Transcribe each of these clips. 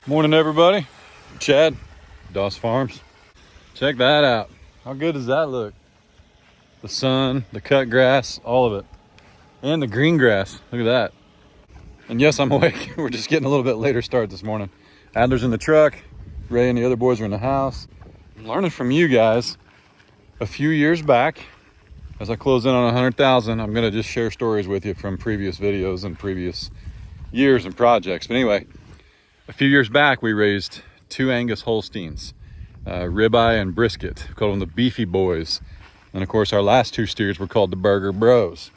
Morning, everybody. Chad, Doss Farms. Check that out. How good does that look? The sun, the cut grass, all of it. And the green grass. Look at that. And yes, I'm awake. We're just getting a little bit later start this morning. Adler's in the truck. Ray and the other boys are in the house. I'm learning from you guys. A few years back, as I close in on 100,000, I'm going to just share stories with you from previous videos and previous years and projects. But anyway, a few years back, we raised 2 Angus Holsteins, ribeye and brisket. We called them the Beefy Boys. And of course, our last 2 steers were called the Burger Bros.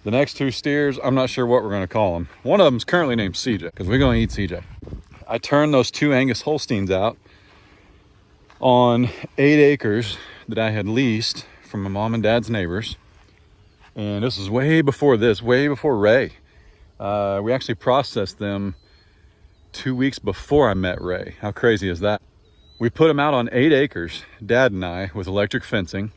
The next 2 steers, I'm not sure what we're going to call them. One of them's currently named CJ, because we're going to eat CJ. I turned those 2 Angus Holsteins out on 8 acres that I had leased from my mom and dad's neighbors. And this was way before Ray. We actually processed them 2 weeks before I met Ray. How crazy is that? We put them out on 8 acres, Dad and I, with electric fencing,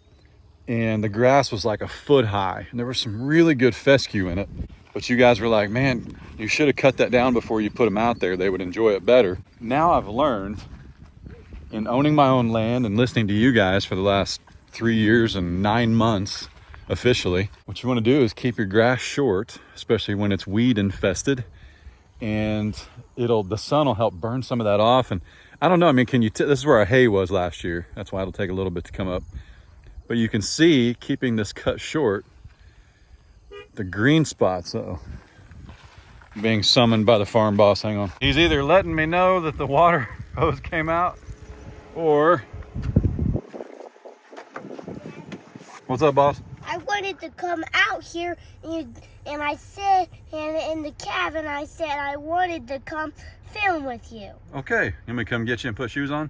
and the grass was like a foot high, and there was some really good fescue in it. But you guys were like, man, you should have cut that down before you put them out there. They would enjoy it better. Now I've learned, in owning my own land and listening to you guys for the last 3 years and 9 months officially, what you want to do is keep your grass short, especially when it's weed infested, and the sun will help burn some of that off. And I don't know, I mean, this is where our hay was last year. That's why it'll take a little bit to come up. But you can see, keeping this cut short, the green spots, being summoned by the farm boss. Hang on. He's either letting me know that the water hose came out, or... What's up, boss? I wanted to come out here, and I said, and in the cabin, I said I wanted to come film with you. Okay. You want me to come get you and put shoes on?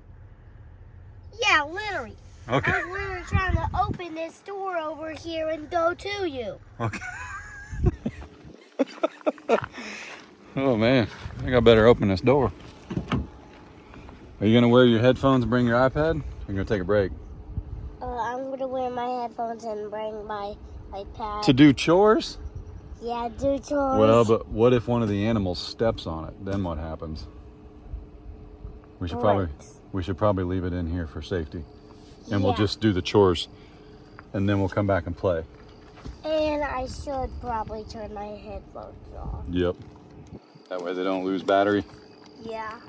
Yeah, literally. Okay. I was literally trying to open this door over here and go to you. Okay. Oh, man. I think I better open this door. Are you going to wear your headphones and bring your iPad? Or are you going to take a break? I'm going to wear my headphones and bring my iPad. To do chores? Yeah, do chores. Well, but what if one of the animals steps on it? Then what happens? We should probably leave it in here for safety. And we'll just do the chores, and then we'll come back and play. And I should probably turn my headphones off. Yep. That way they don't lose battery. Yeah.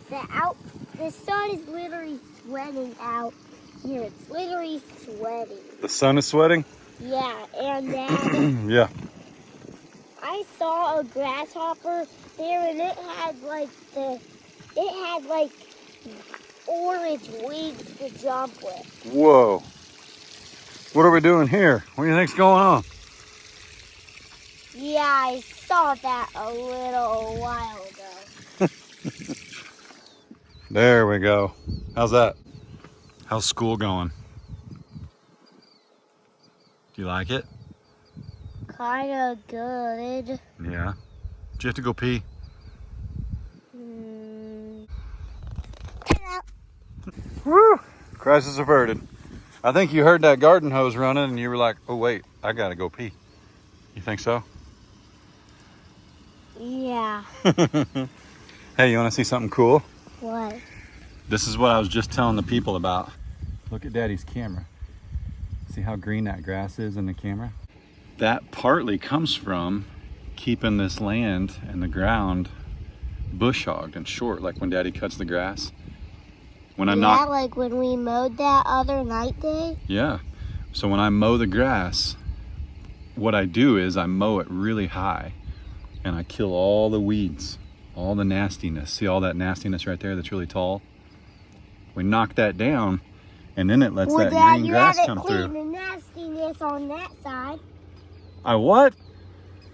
The sun is literally sweating out here. It's literally sweating. The sun is sweating? Yeah, and then yeah. I saw a grasshopper there, and it had like orange wings to jump with. Whoa. What are we doing here? What do you think's going on? Yeah, I saw that a little while ago. There we go. How's that? How's school going? Do you like it? Kinda good. Yeah. Did you have to go pee? Woo! Crisis averted. I think you heard that garden hose running and you were like, oh wait, I gotta go pee. You think so? Yeah. Hey, you wanna see something cool? What? This is what I was just telling the people about. Look at Daddy's camera. See how green that grass is in the camera? That partly comes from keeping this land and the ground bush hogged and short, like when Daddy cuts the grass. Like when we mowed that other night day? Yeah. So when I mow the grass, what I do is I mow it really high and I kill all the weeds, all the nastiness. See all that nastiness right there that's really tall? We knock that down and then it lets that green grass come through. You haven't cleaned the nastiness on that side. I what?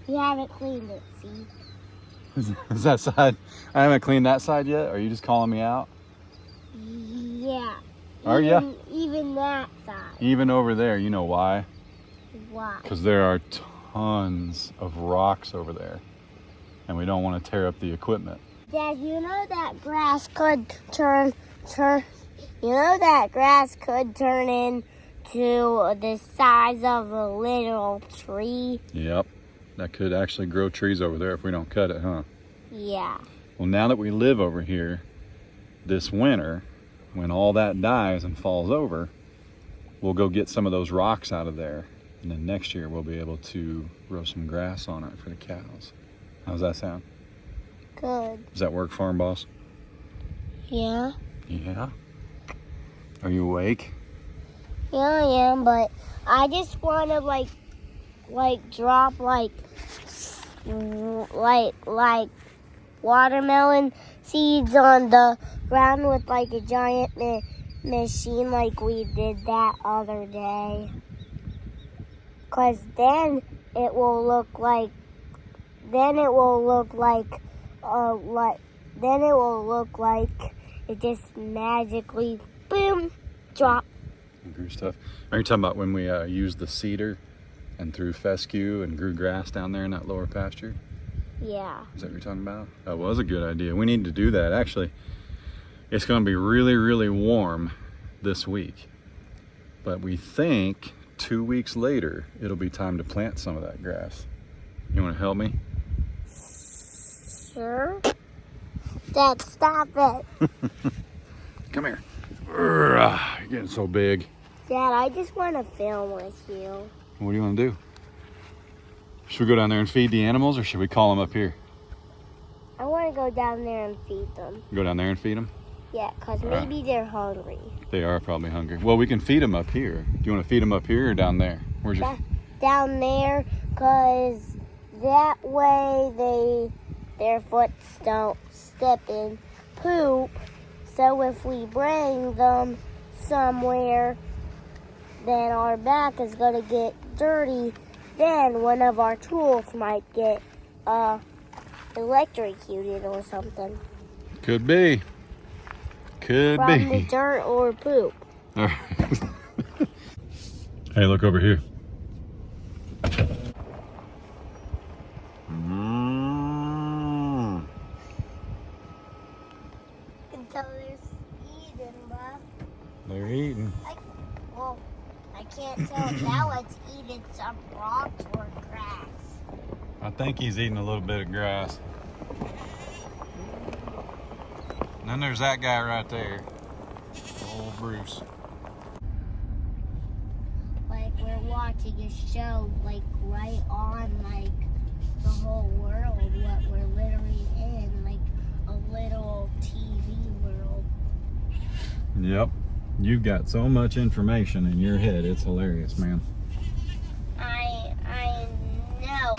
You haven't cleaned it, see? Is that side? I haven't cleaned that side yet? Are you just calling me out? Yeah. Are you? Even that side. Even over there. You know why? Why? Because there are tons of rocks over there. And we don't want to tear up the equipment. Dad, you know that grass could turn into the size of a little tree? Yep. That could actually grow trees over there if we don't cut it, huh? Yeah. Well, now that we live over here, this winter, when all that dies and falls over, we'll go get some of those rocks out of there. And then next year we'll be able to grow some grass on it for the cows. How's that sound? Good. Does that work, farm boss? Yeah. Yeah? Are you awake? Yeah, I am, but I just want to drop like watermelon seeds on the ground with like a giant machine like we did that other day. 'Cause then it will look like it just magically boom drop. Grew stuff. Are you talking about when we used the cedar and threw fescue and grew grass down there in that lower pasture? Yeah. Is that what you're talking about? That was a good idea. We need to do that. Actually, it's going to be really, really warm this week. But we think 2 weeks later, it'll be time to plant some of that grass. You want to help me? Sure. Dad, stop it. Come here. You're getting so big. Dad, I just want to film with you. What do you want to do? Should we go down there and feed the animals, or should we call them up here? I want to go down there and feed them. Go down there and feed them? Yeah, because maybe they're hungry. They are probably hungry. Well, we can feed them up here. Do you want to feed them up here or down there? Where's your... Down there, because that way their foots don't step in poop. So if we bring them somewhere, then our back is going to get dirty. Then one of our tools might get electrocuted or something. Could be. Could From be. the dirt or poop. All right. Hey, look over here. Until they're eating, Bob. They're eating. I can't tell now it's eating some rocks or grass. I think he's eating a little bit of grass. And then there's that guy right there. Old Bruce. Like we're watching a show, like right on like the whole world, what we're literally in, like a little TV world. Yep. You've got so much information in your head. It's hilarious, man. I know.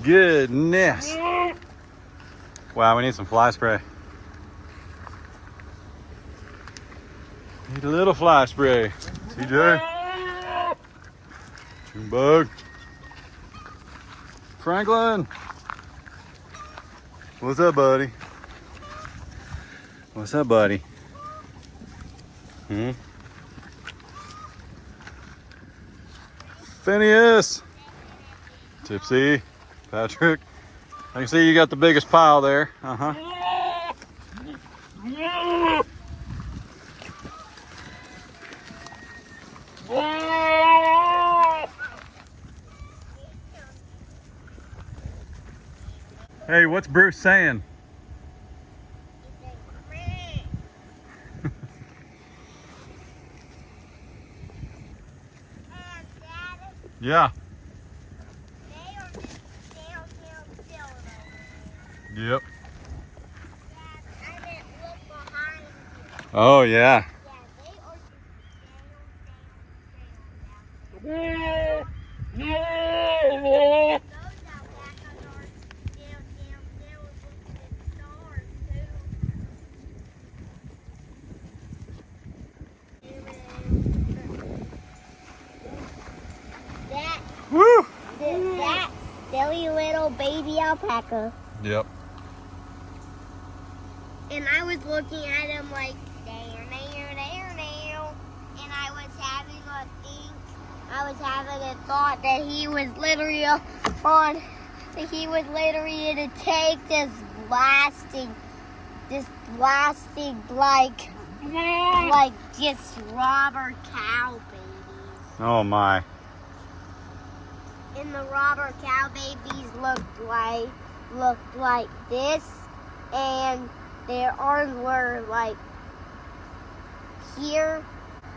Goodness. Wow, we need some fly spray. Need a little fly spray. TJ. Junebug. Franklin. What's up, buddy? What's up, buddy? Phineas. Tipsy. Patrick. I can see you got the biggest pile there. Uh-huh. Hey, what's Bruce saying? Yeah. Yep. Oh, yeah. silly little baby alpaca. Yep. And I was looking at him like, there. And I was having a thought that he was literally in a tank just blasting like just robber cow babies. Oh my. And the robber cow babies looked like this, and their arms were like here,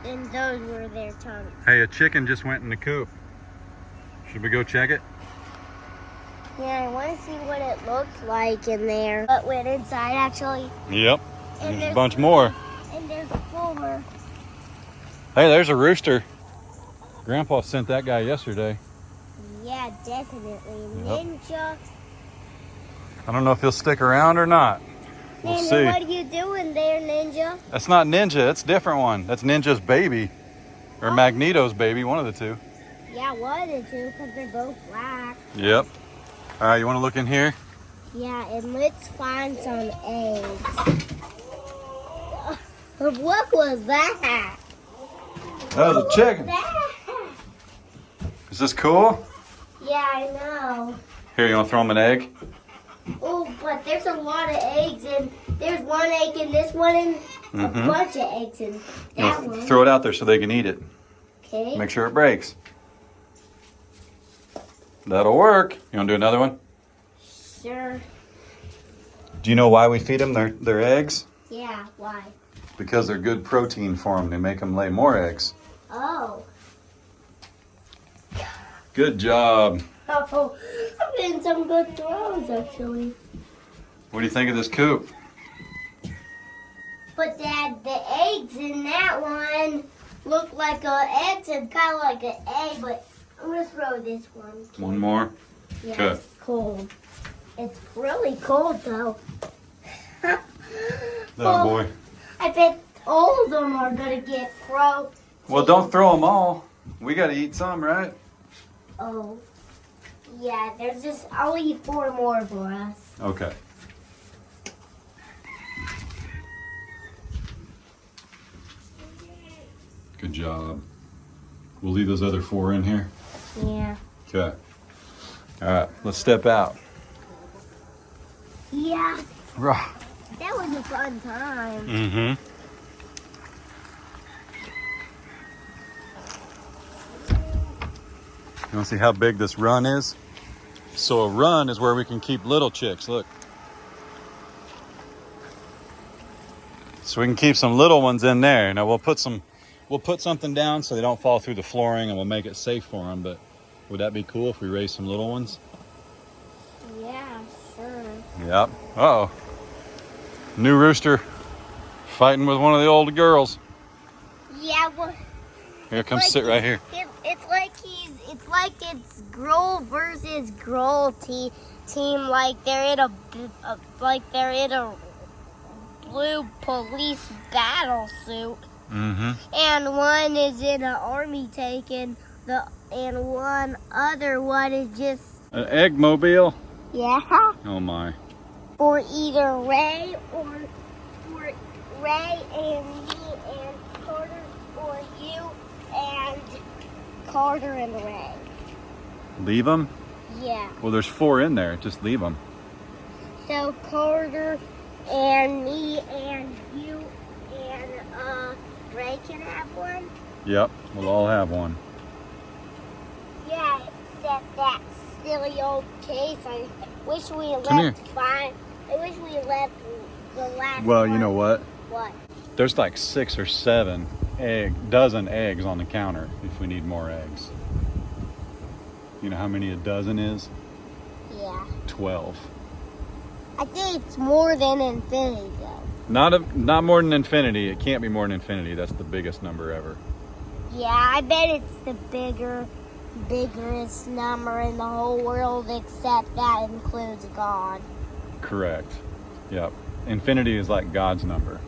and those were their tongues. Hey, a chicken just went in the coop. Should we go check it? Yeah, I want to see what it looks like in there. But went inside actually. Yep. And There's a bunch more. And there's a floor. Hey, there's a rooster. Grandpa sent that guy yesterday. Yeah, definitely. Yep. Ninja. I don't know if he'll stick around or not. We'll Ninja, see. what are you doing there, Ninja? That's not Ninja. That's a different one. That's Ninja's baby. Or Magneto's baby, one of the two. Yeah, one of the two, because they're both black. Yep. All right, you want to look in here? Yeah, and let's find some eggs. What was that? That was a chicken. Is this cool? Yeah, I know. Here, you want to throw him an egg? Oh, but there's a lot of eggs, and there's one egg in this one, and a bunch of eggs in that one. Throw it out there so they can eat it. Okay. Make sure it breaks. That'll work. You want to do another one? Sure. Do you know why we feed them their eggs? Yeah, why? Because they're good protein for them. They make them lay more eggs. Oh. Good job. Oh, I'm getting some good throws, actually. What do you think of this coop? But Dad, the eggs in that one look like eggs and kind of like an egg, but I'm going to throw this one. One more? Yeah, Okay. it's cold. It's really cold, though. Oh, boy. I bet all of them are going to get frozen. Well, don't throw them all. We got to eat some, right? Oh. Yeah, there's just, I'll eat 4 more for us. Okay. Good job. We'll leave those other 4 in here. Yeah. Okay. All right, let's step out. Yeah, Rah. that was a fun time. Mm-hmm. You want to see how big this run is? So a run is where we can keep little chicks. Look. So we can keep some little ones in there. Now we'll put something down so they don't fall through the flooring, and we'll make it safe for them. But would that be cool if we raise some little ones? Yeah, sure. Yep. Uh-oh. New rooster fighting with one of the older girls. Yeah, well, Here, come like sit right here. It's like it's girl versus girl team. Like they're in a blue police battle suit, and one is in an army tank, and one other one is just An egg mobile? yeah. Oh my. Or either Ray or Ray and me and Carter, or you and Carter and Ray. Leave them? Yeah. Well, there's 4 in there. Just leave them. So Carter and me and you and Ray can have one? Yep, we'll all have one. Yeah, except that silly old case. I wish we Come here. I wish we left the last Well, one. you know what? What? There's like 6 or 7 dozen eggs on the counter if we need more eggs. You know how many a dozen is? Yeah. 12. I think it's more than infinity, though. Not more than infinity. It can't be more than infinity. That's the biggest number ever. Yeah, I bet it's the biggest number in the whole world, except that includes God. Correct. Yep. Infinity is like God's number.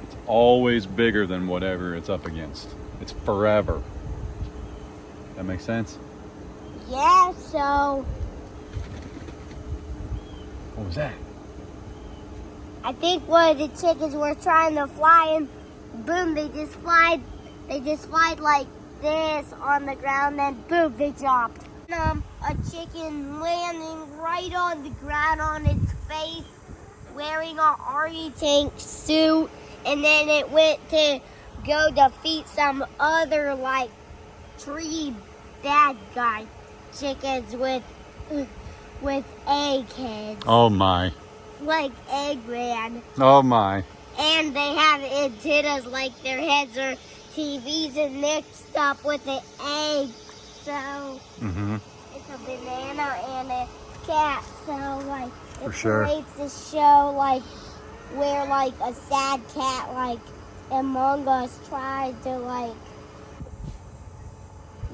It's always bigger than whatever it's up against. It's forever. That makes sense? Yeah, so What was that? I think one of the chickens were trying to fly and boom, they just fly like this on the ground, then boom, they dropped. A chicken landing right on the ground on its face, wearing an army tank suit, and then it went to go defeat some other like tree bad guy chickens with eggheads. Oh my. Like Eggman. Oh my. And they have antennas like their heads are TVs and mixed up with an egg. So it's a banana and a cat. So like it creates this show like where like a sad cat like Among Us tries to like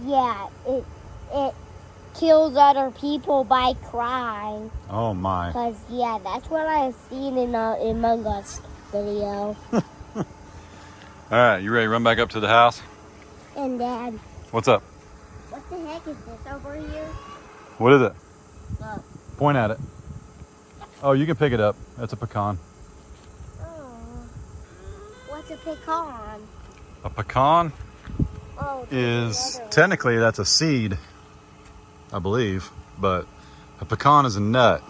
it kills other people by crying. Oh my. Cause that's what I've seen in Among Us video. All right, you ready to run back up to the house? And Dad. What's up? What the heck is this over here? What is it? Look. Point at it. Oh, you can pick it up. That's a pecan. Oh. What's a pecan? A pecan is technically that's a seed, I believe, but a pecan is a nut.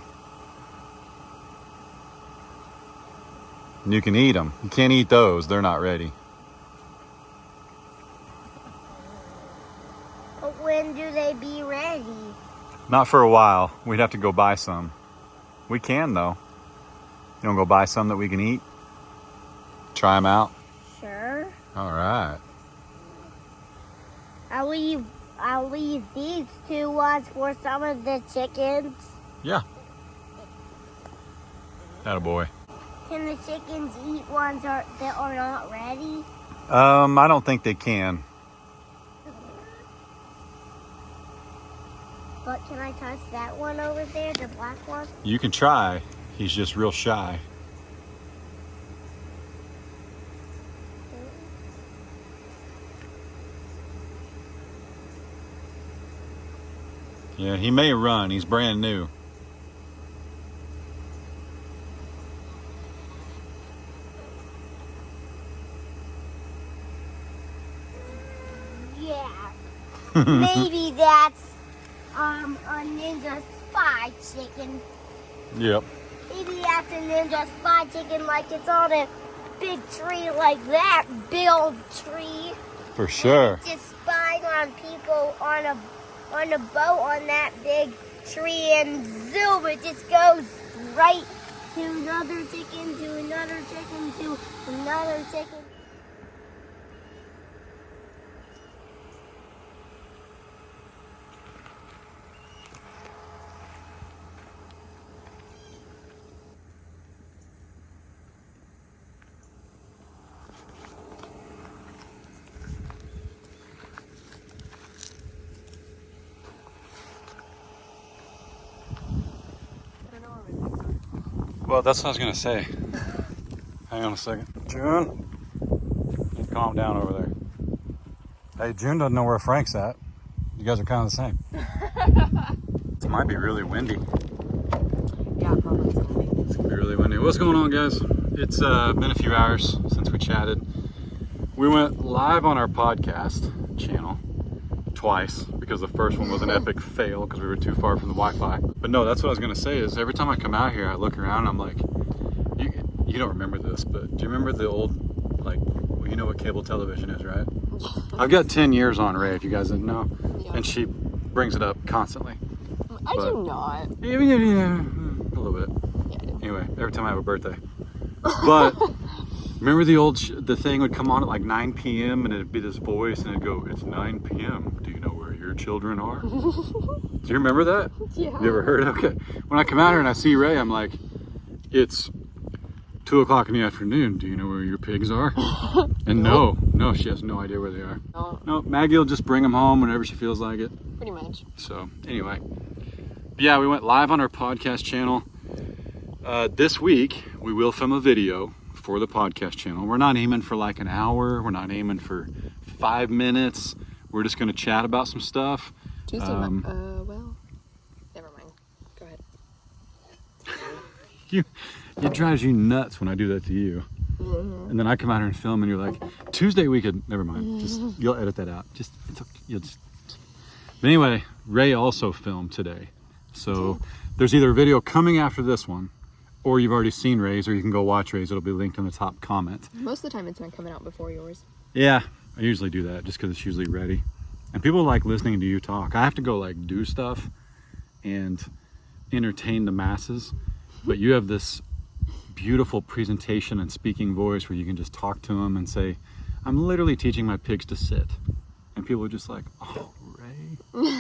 And you can eat them. You can't eat those. They're not ready. But when do they be ready? Not for a while. We'd have to go buy some. We can, though. You want to go buy some that we can eat? Try them out? Sure. All right. I'll leave these two ones for some of the chickens. Yeah. Attaboy. Can the chickens eat ones that are not ready? I don't think they can. But can I touch that one over there, the black one? You can try. He's just real shy. Yeah, he may run. He's brand new. Yeah. Maybe that's a ninja spy chicken. Yep. Maybe that's a ninja spy chicken, like it's on a big tree like that build tree. For sure. And it's just spying on people on a boat on that big tree, and zoom, it just goes right to another chicken, to another chicken, to another chicken. Well, that's what I was going to say. Hang on a second. June, you calm down over there. Hey, June doesn't know where Frank's at. You guys are kind of the same. It might be really windy. Yeah, probably. It's going to be really windy. What's going on, guys? It's been a few hours since we chatted. We went live on our podcast channel twice because the first one was an epic fail because we were too far from the Wi-Fi. But no, that's what I was going to say is every time I come out here, I look around and I'm like, you don't remember this, but do you remember the old, like, well, you know what cable television is, right? I've got 10 years on Ray, if you guys didn't know. Yeah. And she brings it up constantly. I do not. Yeah, a little bit. Yeah. Anyway, every time I have a birthday. But remember the thing would come on at like 9 p.m. and it'd be this voice and it'd go, it's 9 p.m. Do you know where your children are? Do you remember that? Yeah. You ever heard? Okay. When I come out here and I see Ray, I'm like, it's 2 o'clock in the afternoon. Do you know where your pigs are? And no, she has no idea where they are. No, Maggie will just bring them home whenever she feels like it. Pretty much. So anyway, yeah, we went live on our podcast channel. This week, we will film a video for the podcast channel. We're not aiming for like an hour. We're not aiming for 5 minutes. We're just going to chat about some stuff. Tuesday, well, never mind. Go ahead. It drives you nuts when I do that to you. Mm-hmm. And then I come out here and film, and you're like, Tuesday we could. Never mind. Just you'll edit that out. Just it's okay. You'll just. But anyway, Ray also filmed today, so there's either a video coming after this one, or you've already seen Ray's, or you can go watch Ray's. It'll be linked in the top comment. Most of the time, it's been coming out before yours. Yeah, I usually do that just because it's usually ready. And people like listening to you talk. I have to go like do stuff and entertain the masses, but you have this beautiful presentation and speaking voice where you can just talk to them and say, I'm literally teaching my pigs to sit. And people are just like, oh, Ray.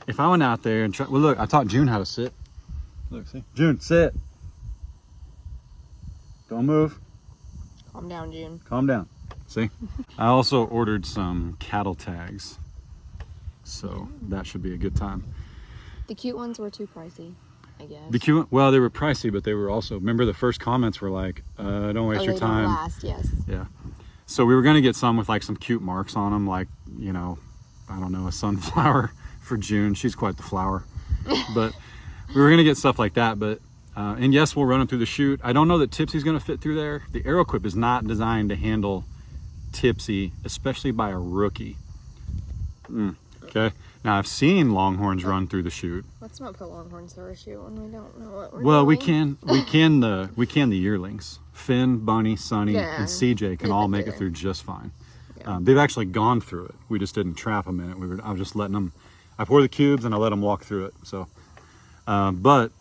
If I went out there and try, well, look, I taught June how to sit. Look, see? June, sit. Don't move. Calm down, June. Calm down. See? I also ordered some cattle tags. So that should be a good time. The cute ones were too pricey, I guess. The cute, well, they were pricey, but they were also, remember the first comments were like, don't waste your time. They don't last, yes. Yeah. So we were going to get some with like some cute marks on them, like, you know, I don't know, a sunflower for June. She's quite the flower. But we were going to get stuff like that. But, and yes, we'll run them through the chute. I don't know that Tipsy's going to fit through there. The ArrowQuip is not designed to handle Tipsy, especially by a rookie. Okay. Now I've seen Longhorns run through the chute. Let's not put Longhorns through a chute when we don't know what we're Well, doing. we can the yearlings. Finn, Bunny, Sonny, and CJ can all make it through just fine. Yeah. They've actually gone through it. We just didn't trap them in it. I was just letting them. I pour the cubes and I let them walk through it. So, but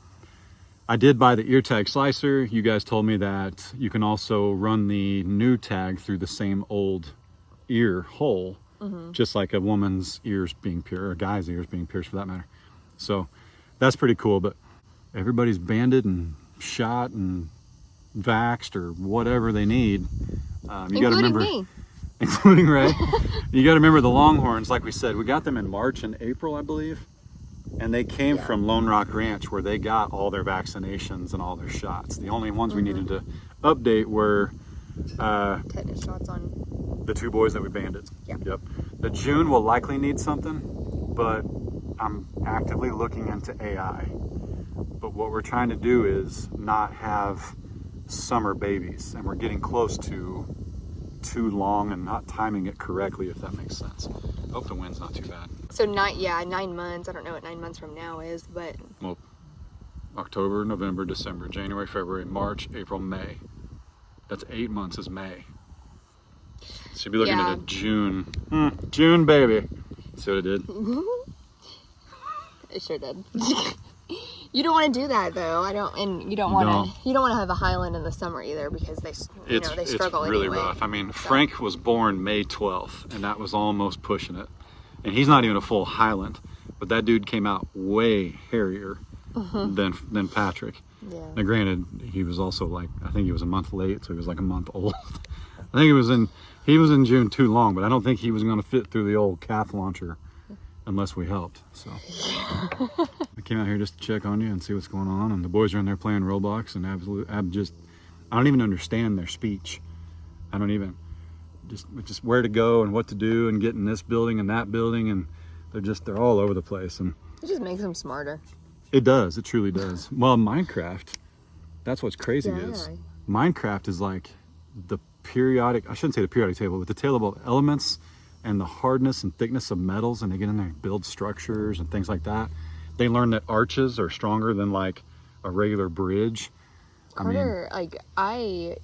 I did buy the ear tag slicer. You guys told me that you can also run the new tag through the same old ear hole, just like a woman's ears being pure, or a guy's ears being pierced for that matter. So that's pretty cool. But everybody's banded and shot and vaxxed or whatever they need. You got to remember, me. including Ray. You got to remember the Longhorns. Like we said, we got them in March and April, I believe, and they came from Lone Rock Ranch where they got all their vaccinations and all their shots. The only ones we needed to update were Tetanus shots on the two boys that we banded. Yeah. Yep. The June will likely need something, but I'm actively looking into AI. But what we're trying to do is not have summer babies, and we're getting close to too long and not timing it correctly, if that makes sense. I hope the wind's not too bad. So 9 months. I don't know what 9 months from now is, but Well, October, November, December, January, February, March, April, May. That's 8 months is May. So you'll be looking at a June. June, baby. See what I did? I sure did. You don't want to do that though. I don't, and you don't want to. You don't want to have a Highland in the summer either because they struggle It's really anyway. rough. I mean, Frank was born May 12th, and that was almost pushing it. And he's not even a full Highland, but that dude came out way hairier than Patrick. Yeah. Now, granted, he was also like, I think he was a month late, so he was like a month old. I think he was in June too long, but I don't think he was going to fit through the old calf launcher unless we helped. So I came out here just to check on you and see what's going on. And the boys are in there playing Roblox, and I don't even understand their speech. I don't even just where to go and what to do and get in this building and that building, and they're all over the place. And It just makes them smarter. it does. It truly does. Well, Minecraft, that's what's crazy is Minecraft is like the periodic, I shouldn't say the periodic table, but the table of elements and the hardness and thickness of metals, and they get in there and build structures and things like that. They learn that arches are stronger than like a regular bridge. Carter, I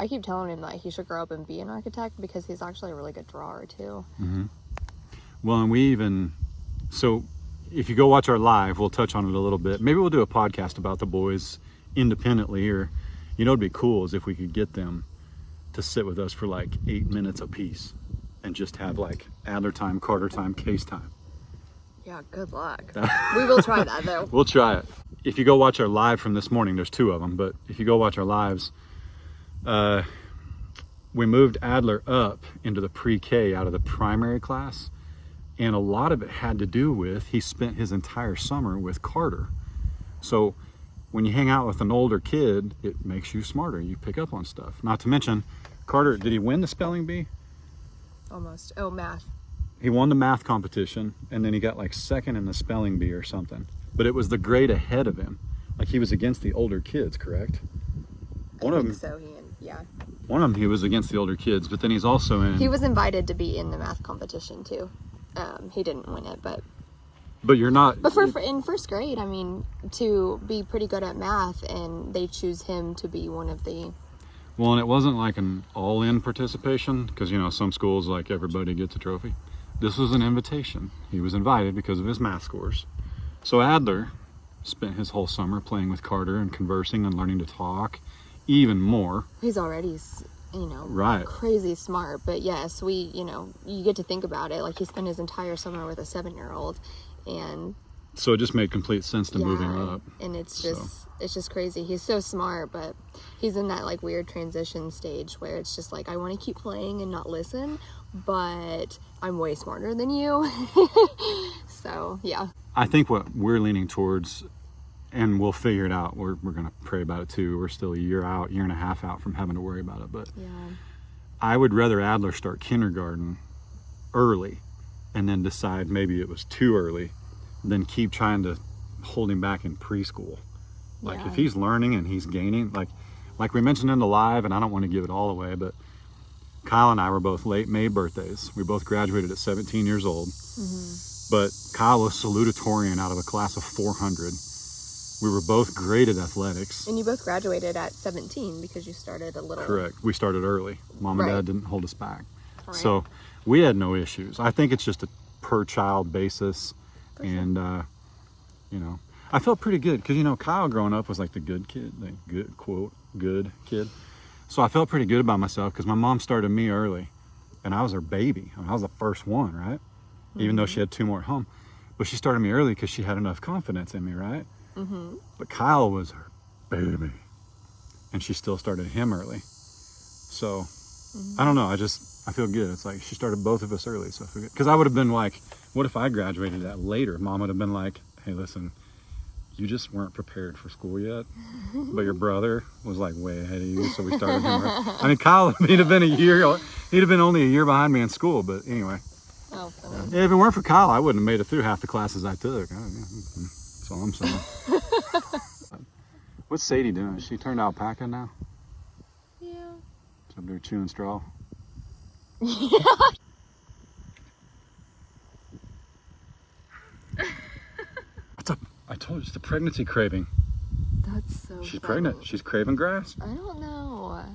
keep telling him that he should grow up and be an architect because he's actually a really good drawer too. Well, and so if you go watch our live, we'll touch on it a little bit. Maybe we'll do a podcast about the boys independently, or, you know, it'd be cool is if we could get them to sit with us for like 8 minutes a piece and just have like Adler time, Carter time, Case time. Yeah, good luck. We will try that though. We'll try it. If you go watch our live from this morning, there's 2 of them, but if you go watch our lives, we moved Adler up into the pre-K out of the primary class, and a lot of it had to do with he spent his entire summer with Carter. So when you hang out with an older kid, it makes you smarter. You pick up on stuff. Not to mention, Carter, did he win the spelling bee? Almost. Oh, math. He won the math competition, and then he got like second in the spelling bee or something. But it was the grade ahead of him. Like like he was against the older kids, correct? I think so. Yeah. One of them, he was against the older kids, but then he's also in. He was invited to be in the math competition too. He didn't win it, but you're not. But in first grade, I mean, to be pretty good at math, and they choose him to be one of the. Well, and it wasn't like an all-in participation, because you know some schools like everybody gets a trophy. This was an invitation. He was invited because of his math scores. So Adler spent his whole summer playing with Carter and conversing and learning to talk even more. He's already, right, crazy smart. But yes, you get to think about it. Like he spent his entire summer with a 7-year-old, and so it just made complete sense to move him up. And it's just crazy. He's so smart, but he's in that like weird transition stage where it's just like, I want to keep playing and not listen, but I'm way smarter than you. So yeah, I think what we're leaning towards, and we'll figure it out, we're gonna pray about it too. We're still a year and a half out from having to worry about it, but yeah, I would rather Adler start kindergarten early and then decide maybe it was too early than keep trying to hold him back in preschool. Like if he's learning and he's gaining, like we mentioned in the live, and I don't want to give it all away, but Kyle and I were both late May birthdays. We both graduated at 17 years old. But Kyle was salutatorian out of a class of 400. We were both great at athletics. And you both graduated at 17 because you started a little. Correct. We started early. Mom and Dad didn't hold us back. Right. So we had no issues. I think it's just a per child basis. And, I felt pretty good because, Kyle growing up was like the good kid, the good, quote, good kid. So I felt pretty good about myself because my mom started me early and I was her baby. I was the first one, right? Even though she had 2 more at home. But she started me early because she had enough confidence in me, right? But Kyle was her baby. And she still started him early. So, I don't know. I feel good. It's like she started both of us early. So I feel good. Because I would have been like, what if I graduated that later? Mom would have been like, hey, listen, you just weren't prepared for school yet. But your brother was like way ahead of you. So we started him early. I mean, Kyle, he'd have been only a year behind me in school. But anyway. Oh, if it weren't for Kyle, I wouldn't have made it through half the classes I took. That's all I'm saying. What's Sadie doing? She turned alpaca now? Yeah. She's up there chewing straw. Yeah. What's up? I told you, it's the pregnancy craving. That's so She's funny. pregnant. She's craving grass. I don't know.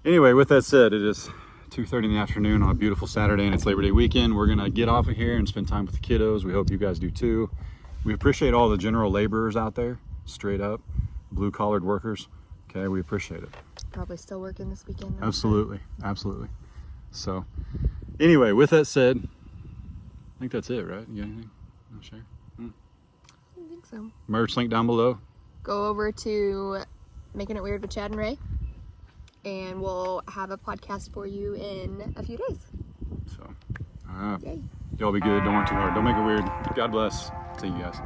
Anyway, with that said, it is 2:30 in the afternoon on a beautiful Saturday, and it's Labor Day weekend. We're gonna get off of here and spend time with the kiddos. We hope you guys do too. We appreciate all the general laborers out there, straight up, blue-collared workers. Okay, we appreciate it. Probably still working this weekend. Absolutely, absolutely. So, anyway, with that said, I think that's it, right? You got anything? No, share? I think so. Merch link down below. Go over to Making It Weird with Chad and Ray, and we'll have a podcast for you in a few days. So, y'all be good. Don't work too hard. Don't make it weird. God bless. See you guys.